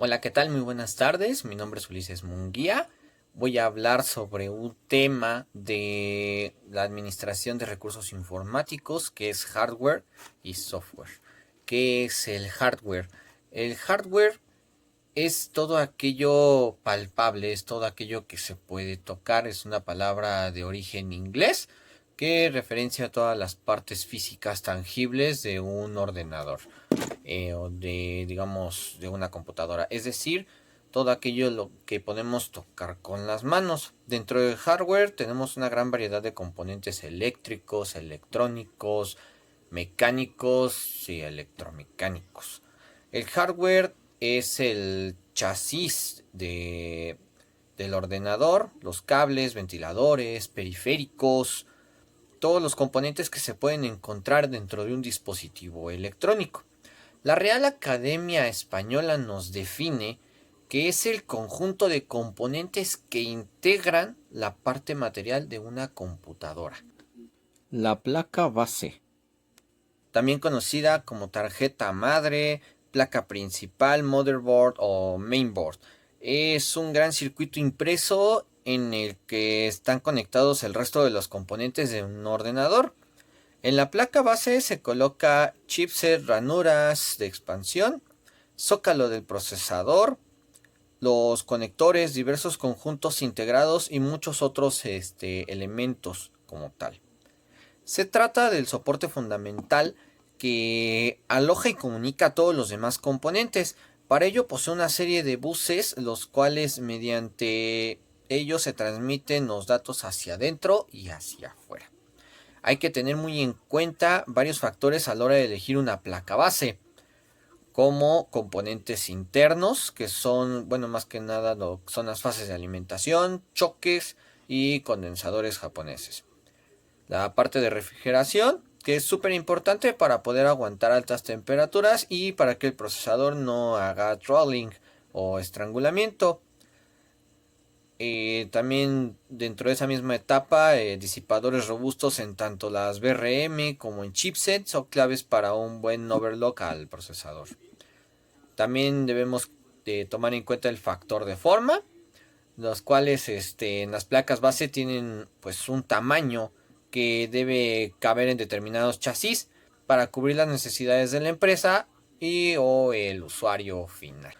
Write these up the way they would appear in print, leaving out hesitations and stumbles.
Hola, ¿qué tal? Muy buenas tardes. Mi nombre es Ulises Munguía. Voy a hablar sobre un tema de la administración de recursos informáticos que es hardware y software. ¿Qué es el hardware? El hardware es todo aquello palpable, es todo aquello que se puede tocar. Es una palabra de origen inglés que referencia a todas las partes físicas tangibles de un ordenador o de, digamos, de una computadora. Es decir, todo aquello lo que podemos tocar con las manos. Dentro del hardware tenemos una gran variedad de componentes eléctricos, electrónicos, mecánicos y electromecánicos. El hardware es el chasis del ordenador, los cables, ventiladores, periféricos, todos los componentes que se pueden encontrar dentro de un dispositivo electrónico. La Real Academia Española nos define que es el conjunto de componentes que integran la parte material de una computadora. La placa base, también conocida como tarjeta madre, placa principal, motherboard o mainboard, es un gran circuito impreso en el que están conectados el resto de los componentes de un ordenador. En la placa base se coloca chipset, ranuras de expansión, zócalo del procesador, los conectores, diversos conjuntos integrados y muchos otros elementos como tal. Se trata del soporte fundamental que aloja y comunica a todos los demás componentes. Para ello posee una serie de buses, los cuales mediante ellos se transmiten los datos hacia adentro y hacia afuera. Hay que tener muy en cuenta varios factores a la hora de elegir una placa base, como componentes internos, que son, bueno, más que nada son las fases de alimentación, choques y condensadores japoneses. La parte de refrigeración, que es súper importante para poder aguantar altas temperaturas y para que el procesador no haga throttling o estrangulamiento. También dentro de esa misma etapa, disipadores robustos en tanto las VRM como en chipsets son claves para un buen overclock al procesador. También debemos tomar en cuenta el factor de forma, los cuales en las placas base tienen pues un tamaño que debe caber en determinados chasis para cubrir las necesidades de la empresa y o el usuario final.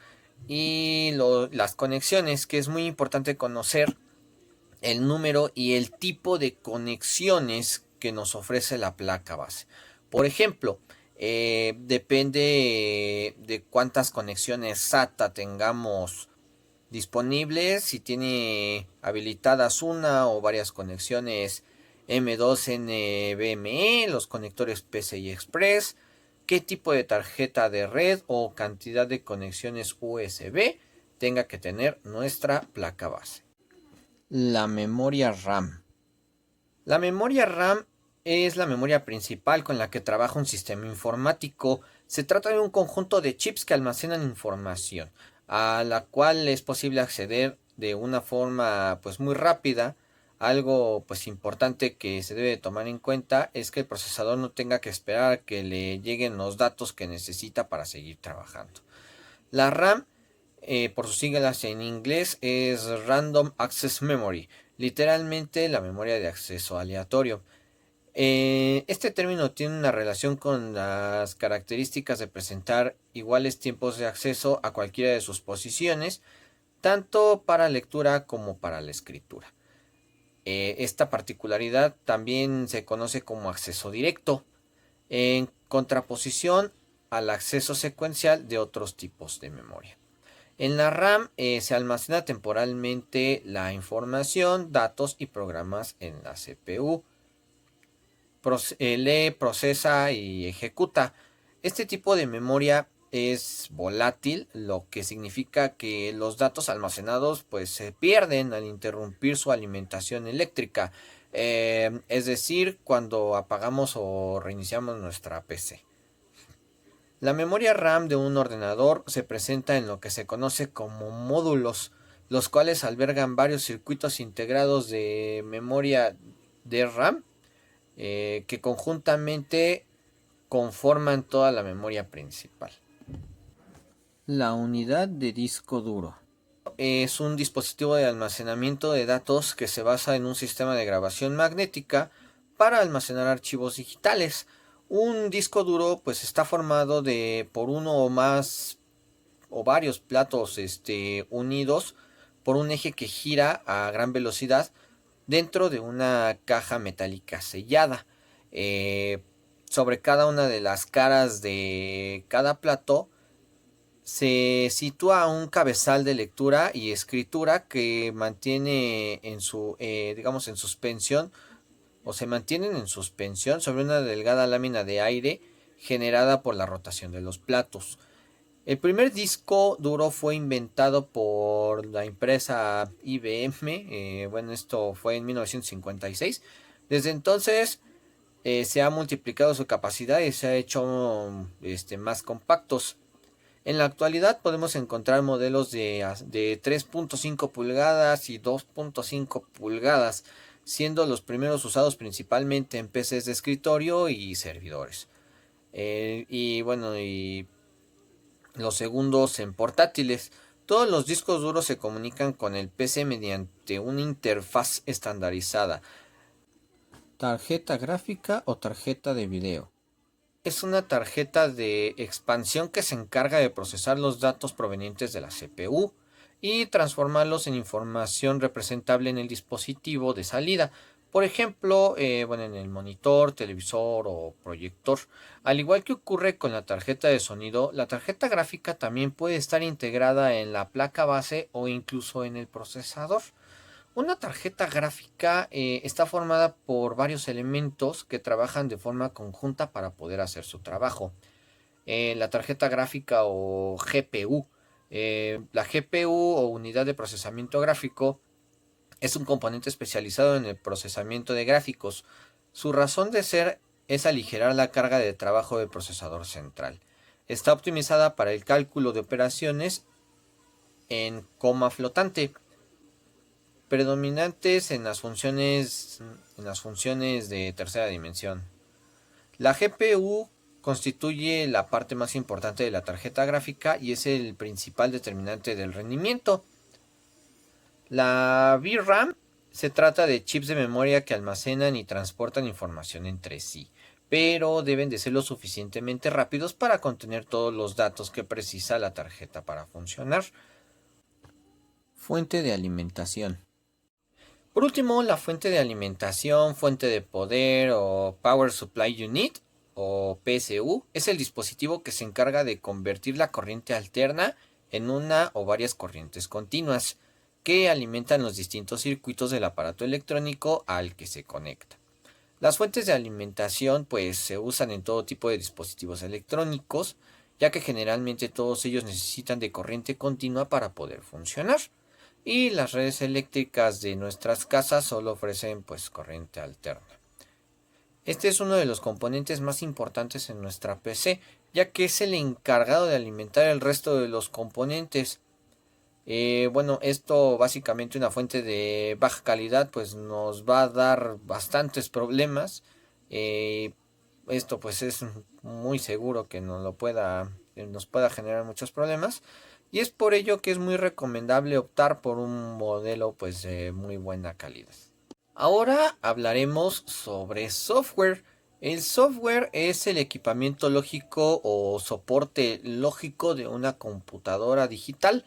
Y las conexiones, que es muy importante conocer el número y el tipo de conexiones que nos ofrece la placa base. Por ejemplo, depende de cuántas conexiones SATA tengamos disponibles, si tiene habilitadas una o varias conexiones M2 NVMe, los conectores PCI Express, qué tipo de tarjeta de red o cantidad de conexiones USB tenga que tener nuestra placa base. La memoria RAM. La memoria RAM es la memoria principal con la que trabaja un sistema informático. Se trata de un conjunto de chips que almacenan información, a la cual es posible acceder de una forma pues muy rápida. Algo pues importante que se debe tomar en cuenta es que el procesador no tenga que esperar a que le lleguen los datos que necesita para seguir trabajando. La RAM, por sus siglas en inglés, es Random Access Memory, literalmente la memoria de acceso aleatorio. Este término tiene una relación con las características de presentar iguales tiempos de acceso a cualquiera de sus posiciones, tanto para lectura como para la escritura. Esta particularidad también se conoce como acceso directo, en contraposición al acceso secuencial de otros tipos de memoria. En la RAM se almacena temporalmente la información, datos y programas en la CPU. Lee, procesa y ejecuta. Este tipo de memoria es volátil, lo que significa que los datos almacenados pues se pierden al interrumpir su alimentación eléctrica. Es decir, cuando apagamos o reiniciamos nuestra PC. La memoria RAM de un ordenador se presenta en lo que se conoce como módulos, los cuales albergan varios circuitos integrados de memoria de RAM que conjuntamente conforman toda la memoria principal. La unidad de disco duro es un dispositivo de almacenamiento de datos que se basa en un sistema de grabación magnética para almacenar archivos digitales. Un disco duro pues está formado por uno o más o varios platos unidos por un eje que gira a gran velocidad dentro de una caja metálica sellada. Eh, Sobre cada una de las caras de cada plato se sitúa un cabezal de lectura y escritura que mantiene digamos, en suspensión o se mantienen en suspensión sobre una delgada lámina de aire generada por la rotación de los platos. El primer disco duro fue inventado por la empresa IBM, bueno, esto fue en 1956. Desde entonces se ha multiplicado su capacidad y se ha hecho más compactos. En la actualidad podemos encontrar modelos de 3.5 pulgadas y 2.5 pulgadas, siendo los primeros usados principalmente en PCs de escritorio y servidores. Y los segundos en portátiles. Todos los discos duros se comunican con el PC mediante una interfaz estandarizada. Tarjeta gráfica o tarjeta de video. Es una tarjeta de expansión que se encarga de procesar los datos provenientes de la CPU y transformarlos en información representable en el dispositivo de salida. Por ejemplo, en el monitor, televisor o proyector. Al igual que ocurre con la tarjeta de sonido, la tarjeta gráfica también puede estar integrada en la placa base o incluso en el procesador. Una tarjeta gráfica está formada por varios elementos que trabajan de forma conjunta para poder hacer su trabajo. La tarjeta gráfica o GPU. La GPU o unidad de procesamiento gráfico es un componente especializado en el procesamiento de gráficos. Su razón de ser es aligerar la carga de trabajo del procesador central. Está optimizada para el cálculo de operaciones en coma flotante, predominantes en las funciones de tercera dimensión. La GPU constituye la parte más importante de la tarjeta gráfica y es el principal determinante del rendimiento. La VRAM se trata de chips de memoria que almacenan y transportan información entre sí, pero deben de ser lo suficientemente rápidos para contener todos los datos que precisa la tarjeta para funcionar. Fuente de alimentación. Por último, la fuente de alimentación, fuente de poder o Power Supply Unit o PSU es el dispositivo que se encarga de convertir la corriente alterna en una o varias corrientes continuas que alimentan los distintos circuitos del aparato electrónico al que se conecta. Las fuentes de alimentación pues se usan en todo tipo de dispositivos electrónicos, ya que generalmente todos ellos necesitan de corriente continua para poder funcionar. Y las redes eléctricas de nuestras casas solo ofrecen pues corriente alterna. Este es uno de los componentes más importantes en nuestra PC, ya que es el encargado de alimentar el resto de los componentes. Esto básicamente una fuente de baja calidad pues nos va a dar bastantes problemas. Esto pues es muy seguro que nos pueda generar muchos problemas. Y es por ello que es muy recomendable optar por un modelo pues de muy buena calidad. Ahora hablaremos sobre software. El software es el equipamiento lógico o soporte lógico de una computadora digital.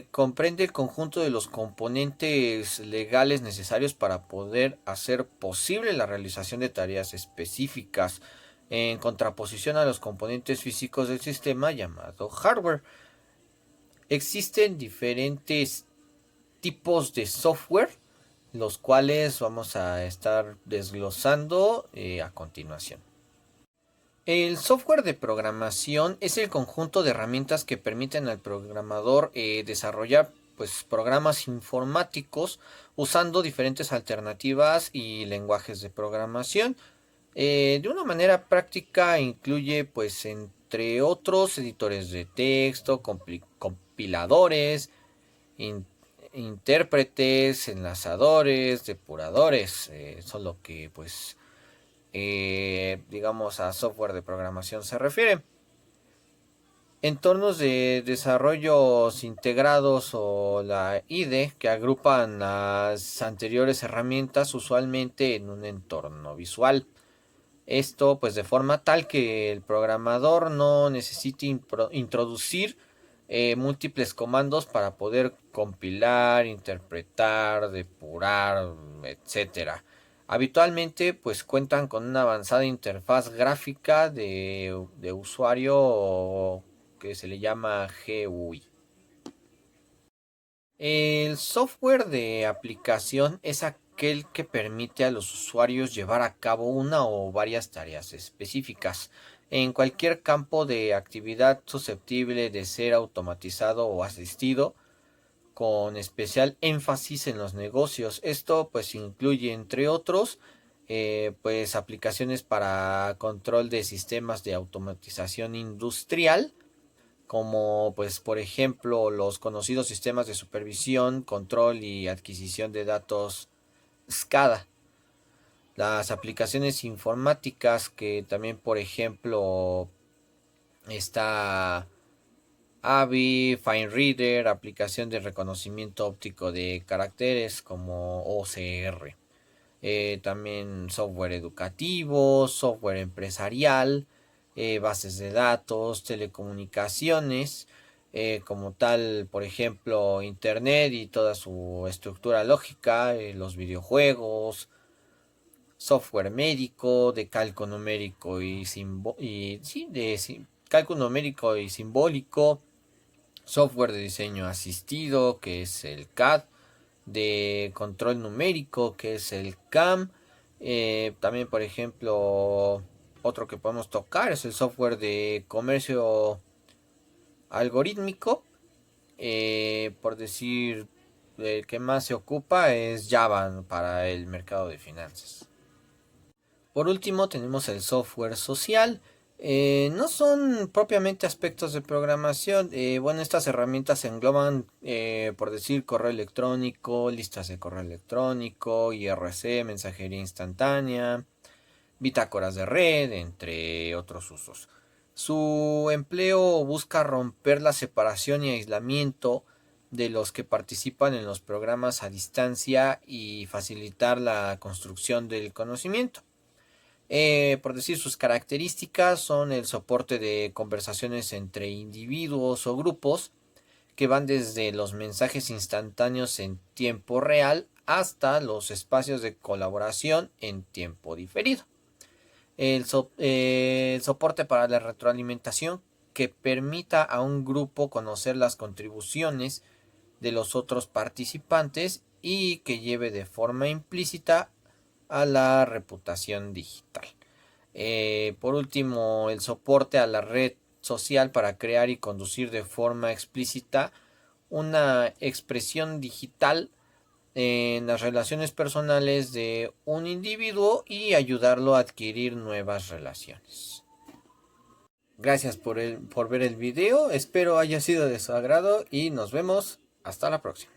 Comprende el conjunto de los componentes legales necesarios para poder hacer posible la realización de tareas específicas, en contraposición a los componentes físicos del sistema llamado hardware. Existen diferentes tipos de software, los cuales vamos a estar desglosando a continuación. El software de programación es el conjunto de herramientas que permiten al programador desarrollar pues, programas informáticos usando diferentes alternativas y lenguajes de programación. De una manera práctica incluye pues entre otros editores de texto, compiladores, intérpretes, enlazadores, depuradores. Son lo que pues digamos a software de programación se refiere. Entornos de desarrollos integrados o la IDE que agrupan las anteriores herramientas usualmente en un entorno visual. Esto pues de forma tal que el programador no necesite introducir múltiples comandos para poder compilar, interpretar, depurar, etcétera. Habitualmente pues cuentan con una avanzada interfaz gráfica de usuario que se le llama GUI. El software de aplicación es aquel que permite a los usuarios llevar a cabo una o varias tareas específicas en cualquier campo de actividad susceptible de ser automatizado o asistido, con especial énfasis en los negocios. Esto pues incluye entre otros pues aplicaciones para control de sistemas de automatización industrial, como pues por ejemplo los conocidos sistemas de supervisión, control y adquisición de datos SCADA. Las aplicaciones informáticas que también por ejemplo está AVI, FineReader, aplicación de reconocimiento óptico de caracteres como OCR. También software educativo, software empresarial, bases de datos, telecomunicaciones, como tal, por ejemplo, Internet y toda su estructura lógica, los videojuegos, software médico, de cálculo numérico cálculo numérico y simbólico, software de diseño asistido, que es el CAD, de control numérico, que es el CAM. También, por ejemplo, otro que podemos tocar es el software de comercio algorítmico. Por decir, el que más se ocupa es Java para el mercado de finanzas. Por último tenemos el software social. No son propiamente aspectos de programación. Bueno, estas herramientas engloban, por decir, correo electrónico, listas de correo electrónico, IRC, mensajería instantánea, bitácoras de red, entre otros usos. Su empleo busca romper la separación y aislamiento de los que participan en los programas a distancia y facilitar la construcción del conocimiento. Por decir, sus características son el soporte de conversaciones entre individuos o grupos, que van desde los mensajes instantáneos en tiempo real hasta los espacios de colaboración en tiempo diferido. El soporte para la retroalimentación, que permita a un grupo conocer las contribuciones de los otros participantes y que lleve de forma implícita a la reputación digital. Por último, el soporte a la red social para crear y conducir de forma explícita una expresión digital en las relaciones personales de un individuo y ayudarlo a adquirir nuevas relaciones. Gracias por ver el video, espero haya sido de su agrado y nos vemos hasta la próxima.